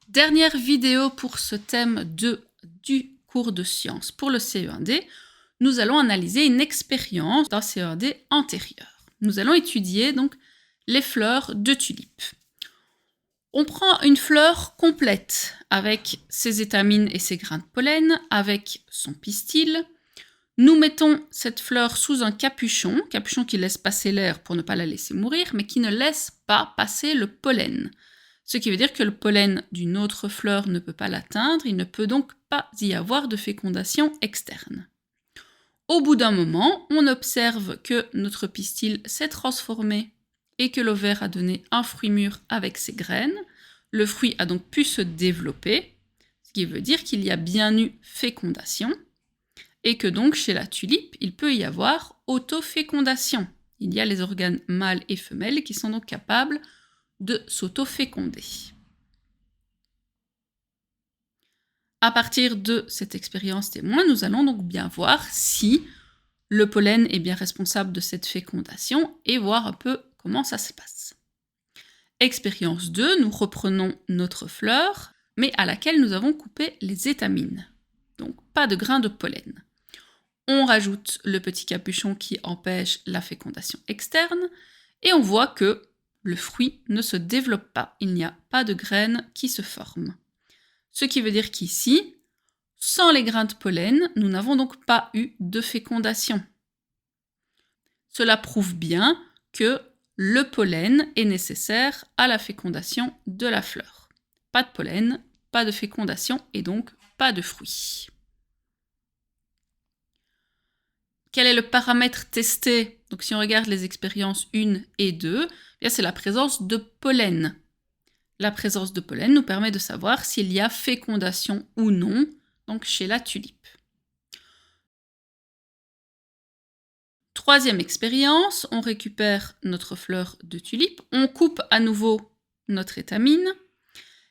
Dernière vidéo pour ce thème du cours de sciences pour le CE1D. Nous allons analyser une expérience d'un CE1D antérieur. Nous allons étudier donc les fleurs de tulipes. On prend une fleur complète avec ses étamines et ses grains de pollen, avec son pistil. Nous mettons cette fleur sous un capuchon qui laisse passer l'air pour ne pas la laisser mourir, mais qui ne laisse pas passer le pollen. Ce qui veut dire que le pollen d'une autre fleur ne peut pas l'atteindre, il ne peut donc pas y avoir de fécondation externe. Au bout d'un moment, on observe que notre pistil s'est transformé et que l'ovaire a donné un fruit mûr avec ses graines. Le fruit a donc pu se développer, ce qui veut dire qu'il y a bien eu fécondation, et que donc chez la tulipe, il peut y avoir autofécondation. Il y a les organes mâles et femelles qui sont donc capables de s'autoféconder. À partir de cette expérience témoin, nous allons donc bien voir si le pollen est bien responsable de cette fécondation et voir un peu comment ça se passe. Expérience 2, nous reprenons notre fleur, mais à laquelle nous avons coupé les étamines. Donc pas de grains de pollen. On rajoute le petit capuchon qui empêche la fécondation externe et on voit que le fruit ne se développe pas, il n'y a pas de graines qui se forment. Ce qui veut dire qu'ici, sans les grains de pollen, nous n'avons donc pas eu de fécondation. Cela prouve bien que le pollen est nécessaire à la fécondation de la fleur. Pas de pollen, pas de fécondation et donc pas de fruits. Quel est le paramètre testé? Donc si on regarde les expériences 1 et 2, c'est la présence de pollen. La présence de pollen nous permet de savoir s'il y a fécondation ou non donc chez la tulipe. Troisième expérience, on récupère notre fleur de tulipe, on coupe à nouveau notre étamine,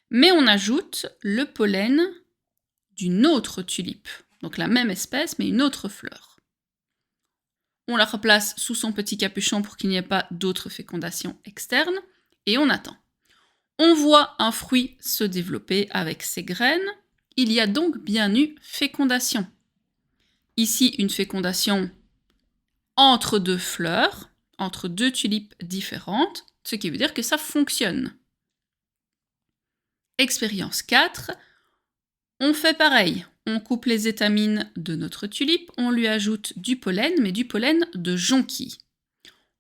mais on ajoute le pollen d'une autre tulipe, donc la même espèce mais une autre fleur. On la replace sous son petit capuchon pour qu'il n'y ait pas d'autre fécondation externe, et on attend. On voit un fruit se développer avec ses graines, il y a donc bien eu fécondation. Ici, une fécondation entre deux fleurs, entre deux tulipes différentes, ce qui veut dire que ça fonctionne. Expérience 4, on fait pareil. On coupe les étamines de notre tulipe, on lui ajoute du pollen, mais du pollen de jonquille.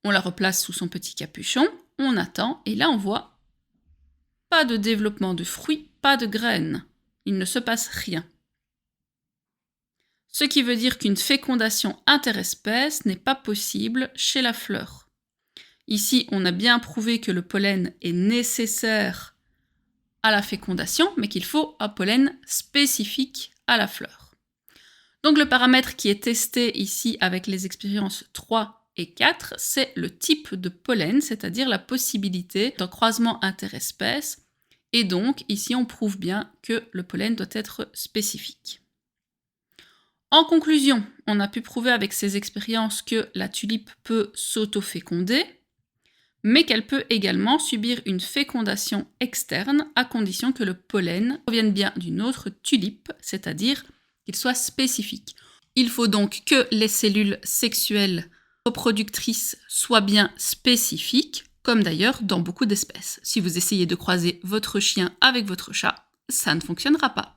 On la replace sous son petit capuchon, on attend, et là on voit pas de développement de fruits, pas de graines. Il ne se passe rien. Ce qui veut dire qu'une fécondation interespèce n'est pas possible chez la fleur. Ici, on a bien prouvé que le pollen est nécessaire à la fécondation, mais qu'il faut un pollen spécifique à la fleur. Donc le paramètre qui est testé ici avec les expériences 3 et 4, c'est le type de pollen, c'est-à-dire la possibilité d'un croisement interespèce. Et donc ici on prouve bien que le pollen doit être spécifique. En conclusion, on a pu prouver avec ces expériences que la tulipe peut s'autoféconder, mais qu'elle peut également subir une fécondation externe à condition que le pollen provienne bien d'une autre tulipe, c'est-à-dire qu'il soit spécifique. Il faut donc que les cellules sexuelles reproductrices soient bien spécifiques, comme d'ailleurs dans beaucoup d'espèces. Si vous essayez de croiser votre chien avec votre chat, ça ne fonctionnera pas.